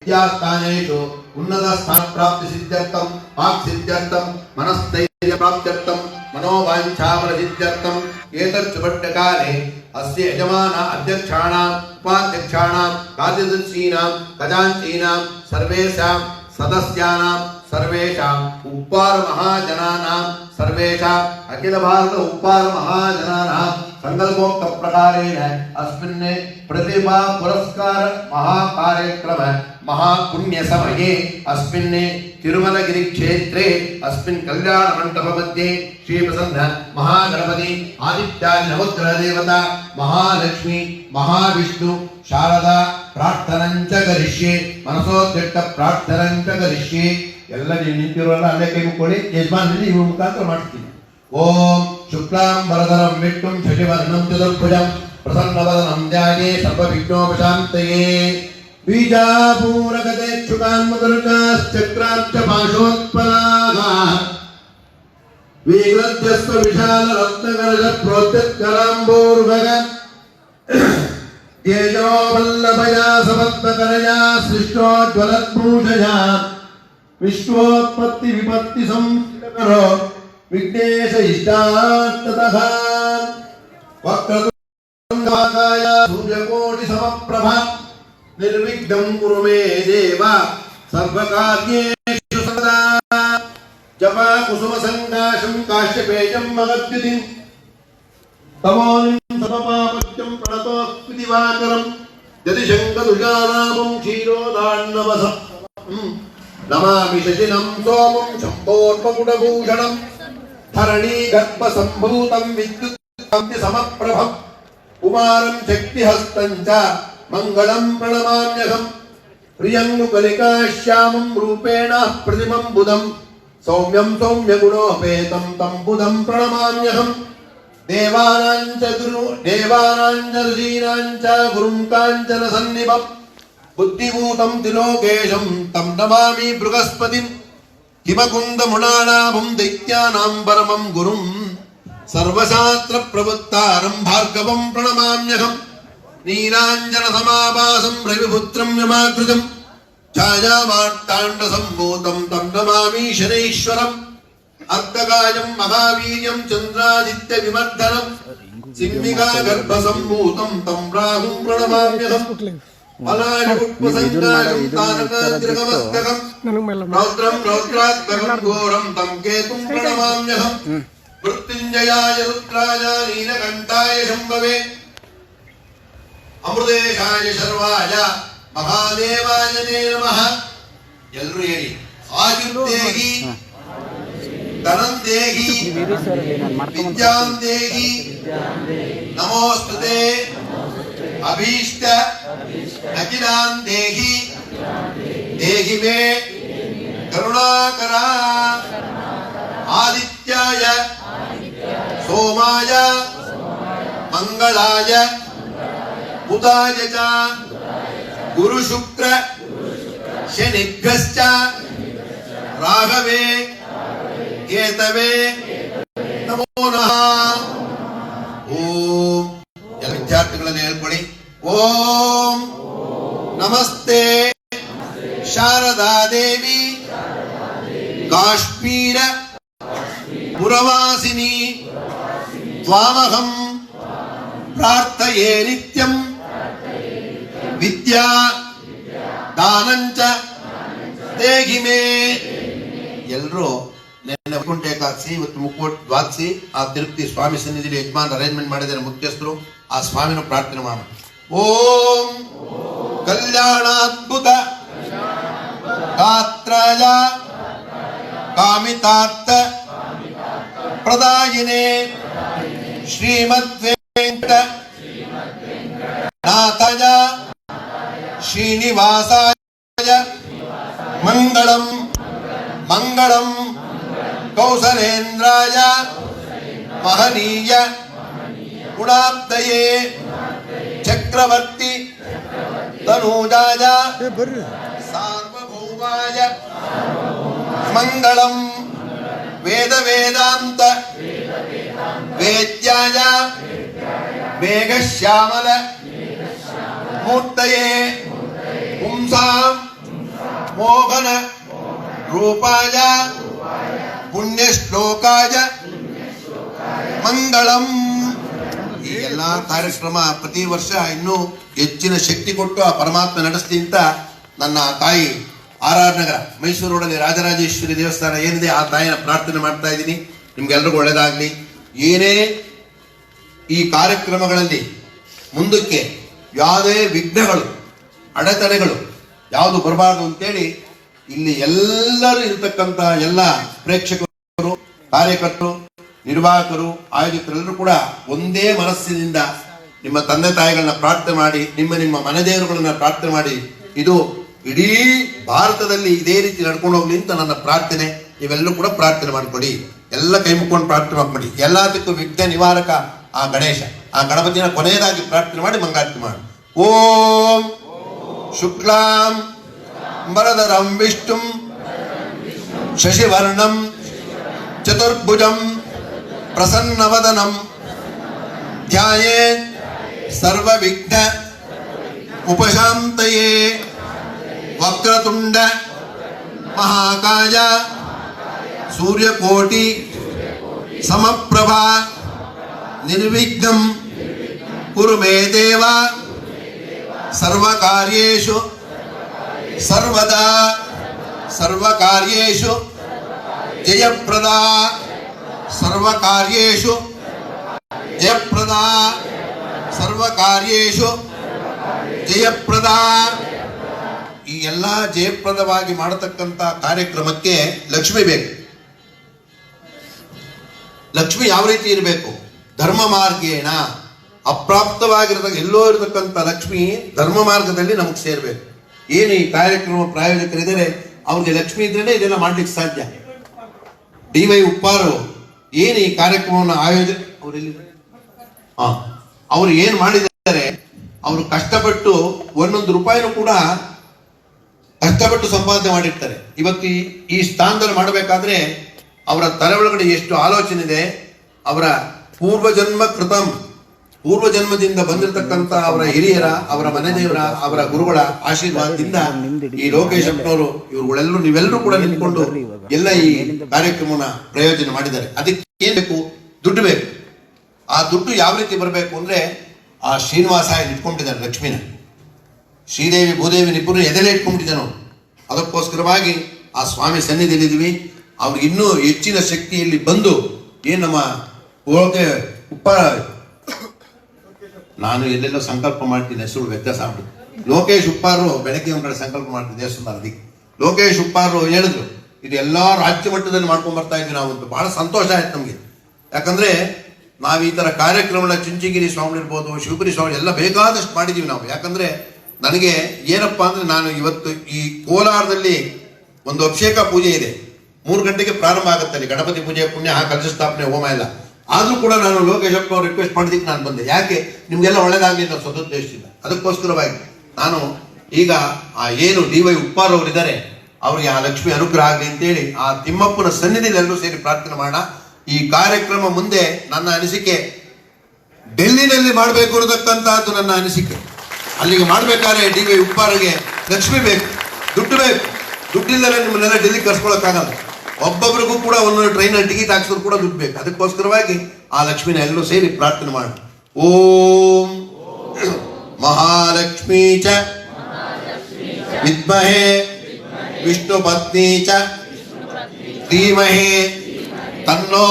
विद्यास्थानेषु उन्नत स्थान प्राप्ति सिद्ध्यर्थम वाक् सिद्ध्यर्थम मनस्थैर्य प्राप्त्यर्थम मनोवांछाफल सिद्ध्यर्थम एतच्चुभट्टकाले अस्य यजमान अध्यक्षाणाम् उपाध्यक्षाणाम् कार्यदर्शीनां खजांचीनां सर्वेषां सदस्यानां सर्वेषाम् उपहार महाजनानां सर्वेषाम् अखिल भारत उपहार महाजनानां संकल्पोक्त प्रकारेण अस्मिन् प्रतिभा पुरस्कार महाकार्यक्रम महापुण्य समये अस्मिन् तिरुमलगिरि क्षेत्रे अस्मिन् कल्याण मंडप मध्ये श्री प्रसन्न महागणपति आदित्यादि नवग्रह देवता महालक्ष्मी महाविष्णु शारदा प्रार्थनंच करिष्ये मनसोद्दिष्ट प्रार्थनंच करिष्ये ಎಲ್ಲರೂ ನಿಂತಿರೋಲ್ಲ ಅಲ್ಲೇ ಕೈ ಮುಕ್ಕೊಳ್ಳಿ ಯಜಮಾನರಲ್ಲಿ ಇವು ಮುಖಾಂತರ ಮಾಡ್ತೀನಿ ಓಂ ಶುಕ್ಲಾಂಬರಧರಂ ವಿಷ್ಣುಂ ಶಶಿವರ್ಣಂ ಚತುರ್ಭುಜಂ ಪ್ರಸನ್ನವದನಂ ಧ್ಯಾಯೇ ಸರ್ವವಿಘ್ನೋಪಶಾಂತಯೇ ಬೀಜಾಪೂರಕದೇಕ್ಷುಕಾನ್ಮಧುರ್ಗಾಶ್ಚಕ್ರಾರ್ಚ ಪಾಶೋತ್ಪಲಾಗಾಃ ವಿಗ್ರದ್ಯಸ್ವ ವಿಶಾಲ ರತ್ನಕರಜ ಪ್ರೋತ್ಯತ್ಕರಾಂಬೋರ್ಭಗ ತೇಜೋವಲ್ಲಭಯಾ ಸಮತ್ಪಕರಯಾ ಸೃಷ್ಟೋಜ್ವಲದ್ಭೂಷಯಾ विश्वोत्पत्ति विपत्ति संस्थितकरो विघ्नेश इष्टार्थतः वक्रतुण्डमहाकाय सूर्यकोटि समप्रभा निर्विघ्नं कुरु मे देव सर्वकार्येषु सदा जपा कुसुम संकाशं काश्यपेयं मगद्युतिं तमोनिं समपापत्यं प्रणतोऽस्मि दिवाकरं यदि शङ्खदुषानामं क्षीरोदान्नवसं नमामि शशिनं सोमं शम्भोर्मकुटभूषणं धरणी गर्भसम्भूतं विद्युत्कान्ति समप्रभं कुमारं शक्तिहस्तं च मङ्गलं प्रणमाम्यहं प्रियङ्गुकलिकाश्यामं रूपेण प्रतिमं बुधं सौम्यं सौम्यगुणोपेतं तं बुधं प्रणमाम्यहं देवानां च ऋषीणां च गुरुं काञ्चनसन्निभं बुद्धिभूतं त्रिलोकेशं तं नमामि बृहस्पतिं हिमकुन्दमुनानाभं दैत्यानां परमं गुरुं सर्वशास्त्रप्रवक्तारं भार्गवं प्रणमाम्यहं नीलाञ्जनसमाभासं रविपुत्रं यमाकृतं छायामार्ताण्डसम्भूतं तं नमामि शनैश्वरम् अर्धकायं महावीर्यं चन्द्रादित्यविमर्दनं सिंहिकागर्भसम्भूतं तं राहुं प्रणमाम्यहं मलायुपुष्पसङ्काशं तारकाद्रिकमस्तकं रौद्रं रौद्रात्मकं घोरं तं केतुं प्रणमाम्यहं मृत्युञ्जयाय रुद्राय नीलकण्ठाय शम्भवे अमृतेशाय शर्वाय महादेवाय ते नमः ಎಲ್ಲರೂ ಹೇಳಿ ಆಯುರ್ದೇಹಿ ಧನಂದೇಹಿ ವಿದ್ಯಾಂದೇಹಿ ನಮೋಸ್ತುತೆ अभीष्ट अखिलां देहि देहि मे करुणाकरा आदित्याय सोमाय मंगलाय बुधाय च गुरु शुक्र शनिभ्यश्च राघवे केतवे नमो नमः ओम ವಿದ್ಯಾರ್ಥಿಗಳನ್ನು ಹೇಳ್ಕೊಳ್ಳಿ ಓಂ ನಮಸ್ತೆ ಶಾರದಾ ದೇವಿ ಕಾಶ್ಮೀರ ಪುರವಾಸಿನಿ ತ್ವಾಮಹಂ ಪ್ರಾರ್ಥಯೇ ನಿತ್ಯಂ ವಿದ್ಯಾ ದಾನಂಚ ದೇಹಿ ಮೇ ಎಲ್ಲರೂ ವೈಕುಂಠ ಏಕಾದಶಿ ಇವತ್ತು ಮುಕ್ಕೋಟಿ ದ್ವಾದಶಿ ಆ ತಿರುಪತಿ ಸ್ವಾಮಿ ಸನ್ನಿಧಿಯಲ್ಲಿ ಯಜಮಾನ್ ಅರೇಂಜ್ಮೆಂಟ್ ಮಾಡಿದ್ದಾರೆ ಮುಖ್ಯಸ್ಥರು ಆ ಸ್ವಾಮಿನ ಪ್ರಾರ್ಥನೆ ಮಾಡೋಣ ಓಂ ಕಲ್ಯಾಣಾದ್ಭುತ ಗಾತ್ರಾಯ ಕಾಮಿತಾರ್ಥ ಪ್ರದಾಯಿನೇ ಶ್ರೀಮದ್ವೆಂಕಟ ನಾಥಾಯ ಶ್ರೀನಿವಾಸಾಯ ಮಂಗಳಂ ಮಂಗಳಂ कौसलेन्द्राय महनीय गुणाब्दये चक्रवर्ती तनूजाय सार्वभौमाय मंगलम वेद वेदांत वेद्याय मेघश्यामल मूर्तये पुंसां ಮೋಹನ ರೂಪಾಯ ಪುಣ್ಯಶ್ಲೋಕಾಯ ಮಂಗಳಂ. ಈ ಎಲ್ಲ ಕಾರ್ಯಕ್ರಮ ಪ್ರತಿ ವರ್ಷ ಇನ್ನೂ ಹೆಚ್ಚಿನ ಶಕ್ತಿ ಕೊಟ್ಟು ಆ ಪರಮಾತ್ಮ ನಡೆಸಲಿ ಅಂತ ನನ್ನ ತಾಯಿ RR ನಗರ ಮೈಸೂರು ರೋಡಲ್ಲಿ ರಾಜರಾಜೇಶ್ವರಿ ದೇವಸ್ಥಾನ ಏನಿದೆ ಆ ತಾಯಿನ ಪ್ರಾರ್ಥನೆ ಮಾಡ್ತಾ ಇದ್ದೀನಿ. ನಿಮ್ಗೆಲ್ರಿಗೂ ಒಳ್ಳೇದಾಗ್ಲಿ. ಏನೇ ಈ ಕಾರ್ಯಕ್ರಮಗಳಲ್ಲಿ ಮುಂದಕ್ಕೆ ಯಾವುದೇ ವಿಘ್ನಗಳು ಅಡೆತಡೆಗಳು ಯಾವುದು ಬರಬಾರ್ದು ಅಂತೇಳಿ ಇಲ್ಲಿ ಎಲ್ಲರೂ ಇರತಕ್ಕಂಥ ಎಲ್ಲ ಪ್ರೇಕ್ಷಕರು, ಕಾರ್ಯಕರ್ತರು, ನಿರ್ವಾಹಕರು, ಆಯೋಜಕರೆಲ್ಲರೂ ಕೂಡ ಒಂದೇ ಮನಸ್ಸಿನಿಂದ ನಿಮ್ಮ ತಂದೆ ತಾಯಿಗಳನ್ನ ಪ್ರಾರ್ಥನೆ ಮಾಡಿ, ನಿಮ್ಮ ಮನೆ ದೇವರುಗಳನ್ನ ಪ್ರಾರ್ಥನೆ ಮಾಡಿ, ಇದು ಇಡೀ ಭಾರತದಲ್ಲಿ ಇದೇ ರೀತಿ ನಡ್ಕೊಂಡು ಹೋಗ್ಲಿ ಅಂತ ನನ್ನ ಪ್ರಾರ್ಥನೆ. ನೀವೆಲ್ಲರೂ ಕೂಡ ಪ್ರಾರ್ಥನೆ ಮಾಡ್ಕೊಡಿ, ಎಲ್ಲ ಕೈ ಮುಕ್ಕೊಂಡು ಪ್ರಾರ್ಥನೆ ಮಾಡ್ಕೊಡಿ. ಎಲ್ಲದಕ್ಕೂ ವಿಘ್ನ ನಿವಾರಕ ಆ ಗಣೇಶ, ಆ ಗಣಪತಿನ ಕೊನೆಯದಾಗಿ ಪ್ರಾರ್ಥನೆ ಮಾಡಿ ಮಂಗಾರತಿ ಮಾಡಿ. ಓಂ ಶುಕ್ಲಾಂ ವರದರಂ ವಿಷ್ಣುಂ ಶಶಿವರ್ಣಂ ಚತುರ್ಭುಜಂ ಪ್ರಸನ್ನವದನಂ ಧ್ಯಾಯೇತ್ ಸರ್ವವಿಘ್ನ ಉಪಶಾಂತಯೇ. ವಕ್ರತುಂಡ ಮಹಾಕಾಯ ಸೂರ್ಯಕೋಟಿ ಸಮಪ್ರಭಾ ನಿರ್ವಿಘ್ನಂ ಕುರು ಮೇ ದೇವ ಸರ್ವಕಾರ್ಯೇಷು ಸರ್ವದಾ ಸರ್ವಕಾರ್ಯೇಷು ಜಯಪ್ರದಾ ಸರ್ವಕಾರ್ಯೇಷು ಜಯಪ್ರದಾ ಸರ್ವಕಾರ್ಯೇಷು ಜಯಪ್ರದಾ. ಈ ಎಲ್ಲ ಜಯಪ್ರದವಾಗಿ ಮಾಡತಕ್ಕಂಥ ಕಾರ್ಯಕ್ರಮಕ್ಕೆ ಲಕ್ಷ್ಮಿ ಬೇಕು. ಲಕ್ಷ್ಮಿ ಯಾವ ರೀತಿ ಇರಬೇಕು? ಧರ್ಮ ಮಾರ್ಗೇಣ. ಅಪ್ರಾಪ್ತವಾಗಿರತಕ್ಕ ಎಲ್ಲೋ ಇರತಕ್ಕಂಥ ಲಕ್ಷ್ಮಿ ಧರ್ಮ ಮಾರ್ಗದಲ್ಲಿ ನಮಗೆ ಸೇರ್ಬೇಕು. ಏನು ಈ ಕಾರ್ಯಕ್ರಮ ಪ್ರಾಯೋಜಕರಿದ್ದಾರೆ ಅವ್ರಿಗೆ ಲಕ್ಷ್ಮಿ ಇದ್ರೇನೆ ಇದೆಲ್ಲ ಮಾಡ್ಲಿಕ್ಕೆ ಸಾಧ್ಯ. DY ಉಪ್ಪಾರು ಏನು ಈ ಕಾರ್ಯಕ್ರಮವನ್ನು ಅವರು ಏನು ಮಾಡಿದ್ದಾರೆ, ಅವರು ಕಷ್ಟಪಟ್ಟು ಒಂದೊಂದು ರೂಪಾಯಿನೂ ಕೂಡ ಕಷ್ಟಪಟ್ಟು ಸಂಪಾದನೆ ಮಾಡಿರ್ತಾರೆ. ಇವತ್ತು ಈ ಸ್ಥಾನದಲ್ಲಿ ಮಾಡಬೇಕಾದ್ರೆ ಅವರ ತಲೆ ಒಳಗಡೆ ಎಷ್ಟು ಆಲೋಚನೆ ಇದೆ. ಅವರ ಪೂರ್ವಜನ್ಮದಿಂದ ಬಂದಿರತಕ್ಕಂಥ ಅವರ ಹಿರಿಯರ, ಅವರ ಮನೆ ದೇವರ, ಅವರ ಗುರುಗಳ ಆಶೀರ್ವಾದದಿಂದ ಈ ಲೋಕೇಶ್ ಅಪ್ಪನವರು ಇವ್ರುಗಳೆಲ್ಲರೂ ನೀವೆಲ್ಲರೂ ಕೂಡ ನಿಂತ್ಕೊಂಡು ಎಲ್ಲ ಈ ಕಾರ್ಯಕ್ರಮನ ಪ್ರಯೋಜನ ಮಾಡಿದ್ದಾರೆ. ಅದಕ್ಕೆ ಏನ್ ಬೇಕು? ದುಡ್ಡು ಬೇಕು. ಆ ದುಡ್ಡು ಯಾವ ರೀತಿ ಬರಬೇಕು ಅಂದ್ರೆ ಆ ಶ್ರೀನಿವಾಸ ಇಟ್ಕೊಂಡಿದ್ದಾರೆ ಲಕ್ಷ್ಮಿನ. ಶ್ರೀದೇವಿ ಭೂದೇವಿ ಇಬ್ಬರು ಎದೆಲೆ ಇಟ್ಕೊಂಡಿದ್ದಾನು. ಅದಕ್ಕೋಸ್ಕರವಾಗಿ ಆ ಸ್ವಾಮಿ ಸನ್ನಿಧಿಯಲ್ಲಿದ್ದೀವಿ. ಅವ್ರಿಗೆ ಇನ್ನೂ ಹೆಚ್ಚಿನ ಶಕ್ತಿಯಲ್ಲಿ ಬಂದು ಏನು ನಮ್ಮ ಉಪ್ಪ ನಾನು ಎಲ್ಲೆಲ್ಲೋ ಸಂಕಲ್ಪ ಮಾಡ್ತೀನಿ, ಹೆಸರು ವ್ಯತ್ಯಾಸ ಆಗ್ಬಿಟ್ಟು. ಲೋಕೇಶ್ ಉಪ್ಪಾರು ಬೆಳಗ್ಗೆ ಒಂದ್ ಕಡೆ ಸಂಕಲ್ಪ ಮಾಡ್ತೀನಿ ದೇವಸ್ಥಾನ. ಅದಕ್ಕೆ ಲೋಕೇಶ್ ಉಪ್ಪಾರು ಹೇಳಿದ್ರು ಇದು ಎಲ್ಲಾ ರಾಜ್ಯ ಮಟ್ಟದಲ್ಲಿ ಮಾಡ್ಕೊಂಡ್ ಬರ್ತಾ ಇದ್ವಿ ನಾವು ಅಂತ. ಬಹಳ ಸಂತೋಷ ಆಯ್ತು ನಮ್ಗೆ. ಯಾಕಂದ್ರೆ ನಾವು ಈ ತರ ಕಾರ್ಯಕ್ರಮನ ಚುಂಚಗಿರಿ ಸ್ವಾಮಿ ಇರ್ಬೋದು, ಶಿವಪುರಿ ಸ್ವಾಮಿ ಎಲ್ಲ ಬೇಕಾದಷ್ಟು ಮಾಡಿದೀವಿ ನಾವು. ಯಾಕಂದ್ರೆ ನನಗೆ ಏನಪ್ಪಾ ಅಂದ್ರೆ ನಾನು ಇವತ್ತು ಈ ಕೋಲಾರದಲ್ಲಿ ಒಂದು ಅಭಿಷೇಕ ಪೂಜೆ ಇದೆ, 3 ಗಂಟೆಗೆ ಪ್ರಾರಂಭ ಆಗುತ್ತೆ ಅಲ್ಲಿ ಗಣಪತಿ ಪೂಜೆ, ಪುಣ್ಯ, ಕಲಶ ಸ್ಥಾಪನೆ, ಹೋಮ ಎಲ್ಲ. ಆದ್ರೂ ಕೂಡ ನಾನು ಲೋಕೇಶಪ್ಪ ಅವ್ರು ರಿಕ್ವೆಸ್ಟ್ ಮಾಡಿದಕ್ಕೆ ನಾನು ಬಂದೆ. ಯಾಕೆ? ನಿಮ್ಗೆಲ್ಲ ಒಳ್ಳೇದಾಗ್ಲಿ ಅನ್ನೋ ಸದುದ್ದೇಶದಿಂದ. ಅದಕ್ಕೋಸ್ಕರವಾಗಿ ನಾನು ಈಗ ಆ ಏನು DY ಉಪ್ಪಾರ್ ಅವರು ಇದ್ದಾರೆ ಅವ್ರಿಗೆ ಆ ಲಕ್ಷ್ಮಿ ಅನುಗ್ರಹ ಆಗಲಿ ಅಂತೇಳಿ ಆ ತಿಮ್ಮಪ್ಪನ ಸನ್ನಿಧಿಯಲ್ಲಿ ಎಲ್ಲರೂ ಸೇರಿ ಪ್ರಾರ್ಥನೆ ಮಾಡೋಣ. ಈ ಕಾರ್ಯಕ್ರಮ ಮುಂದೆ ನನ್ನ ಅನಿಸಿಕೆ ಡೆಲ್ಲಿನಲ್ಲಿ ಮಾಡಬೇಕು ಅನ್ನತಕ್ಕಂತಹದ್ದು ನನ್ನ ಅನಿಸಿಕೆ. ಅಲ್ಲಿಗೆ ಮಾಡ್ಬೇಕಾದ್ರೆ DY ಉಪ್ಪಾರಿಗೆ ಲಕ್ಷ್ಮಿ ಬೇಕು, ದುಡ್ಡು ಬೇಕು. ದುಡ್ಡಿಲ್ಲದೆ ನಿಮ್ಮನ್ನೆಲ್ಲ ಡೆಲ್ಲಿ ಕರ್ಸ್ಕೊಳಕ್ಕಾಗಲ್ಲ. ಒಬ್ಬೊಬ್ರಿಗೂ ಕೂಡ ಒಂದೊಂದು ಟ್ರೈನಲ್ಲಿ ಟಿಕೆಟ್ ಹಾಕ್ಸೋರು ಕೂಡ ದುಡ್ಡು ಬೇಕು. ಅದಕ್ಕೋಸ್ಕರವಾಗಿ ಆ ಲಕ್ಷ್ಮಿನ ಎಲ್ಲರೂ ಸೇರಿ ಪ್ರಾರ್ಥನೆ ಮಾಡಿ. ಓಂ ಮಹಾಲಕ್ಷ್ಮೀ ಚ ವಿದ್ಮಹೇ ವಿಷ್ಣು ಪತ್ನಿ ಚ ಧೀಮಹಿ ತನ್ನೋ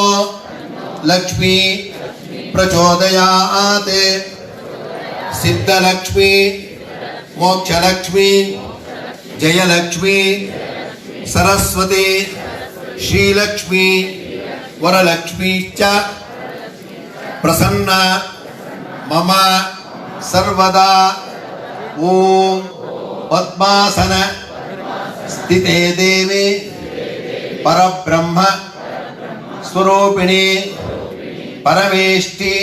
ಲಕ್ಷ್ಮೀ ಪ್ರಚೋದಯಾತ್. ಸಿದ್ಧಲಕ್ಷ್ಮೀ, ಮೋಕ್ಷಲಕ್ಷ್ಮೀ, ಜಯಲಕ್ಷ್ಮೀ, ಸರಸ್ವತಿ, ಶ್ರೀಲಕ್ಷ್ಮೀ, ವರಲಕ್ಷ್ಮೀ ಚ ಪ್ರಸನ್ನ ಮಮ ಸರ್ವದಾ. ಓಂ ಪದ್ಮಾಸನ ಸ್ಥಿತೇ ದೇವಿ ಪರಬ್ರಹ್ಮ ಸ್ವರೂಪಿಣಿ ಪರಮೇಷ್ಠಿ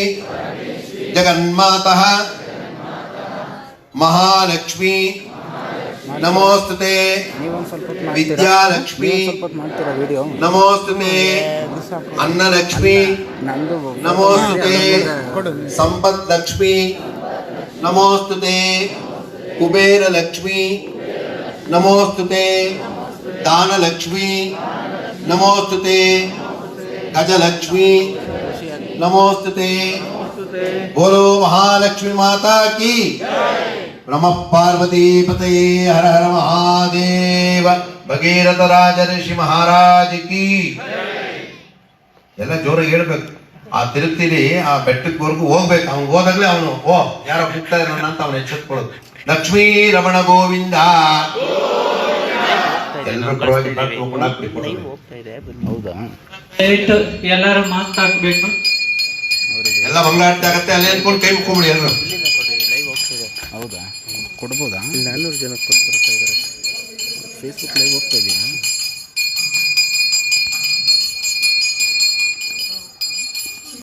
ಜಗನ್ಮಾತಃ ಮಹಾಲಕ್ಷ್ಮೀ ನಮೋಸ್ತುತೆ. ವಿದ್ಯಾಲಕ್ಷ್ಮಿ ನಮೋಸ್ತುತೆ. ಅನ್ನಲಕ್ಷ್ಮಿ ನಮೋಸ್ತುತೆ. ಸಂಪತ್ ಲಕ್ಷ್ಮಿ ನಮೋಸ್ತುತೆ. ಕುಬೇರ ಲಕ್ಷ್ಮಿ ನಮೋಸ್ತುತೆ ದಾನಲಕ್ಷ್ಮೀ ನಮೋಸ್ತುತೆ ಗಜಲಕ್ಷ್ಮೀ ನಮೋಸ್ತುತೆ बोलो महालक्ष्मी माता की नमः पार्वती पतये हर हर महादेव भगीरथ राज ऋषि महाराज की ಎಲ್ಲ ಜೋರಾಗಿ ಹೇಳ್ಬೇಕು. ಆ ತಿರುಪ್ತಿಲಿ ಆ ಬೆಟ್ಟದವರೆಗೂ ಹೋಗ್ಬೇಕು. ಅವ್ನು ಹೋದಾಗ್ಲೇ ಅವನು ಯಾರೋ ಹೋಗ್ತಾ ಇರೋಣ ಅಂತ ಅವನು ಎಚ್ಚೆತ್ಕೊಳ್ಳೋದು. ಲಕ್ಷ್ಮೀ ರಮಣ ಗೋವಿಂದ ಎಲ್ಲರೂ ಮಾಸ್ಕ್ ಹಾಕ್ಬೇಕು. ಎಲ್ಲ ಮಂಗಳಾರತಿ ಆಗತ್ತೆ. ಅಲ್ಲಿ ಅನ್ಕೊಂಡು ಕೈ ಮುಕ್ಕೊಂಬಿಡಿ ಎಲ್ಲರೂ. ಹೌದಾ, ಕೊಡ್ಬೋದಾ? 400 ಜನ ಕೊಟ್ಟು ಬರ್ತಾ ಇದ್ದಾರೆ. ಫೇಸ್ಬುಕ್ ಲೈವ್ ಹೋಗ್ತಾ ಇದೆಯಾ?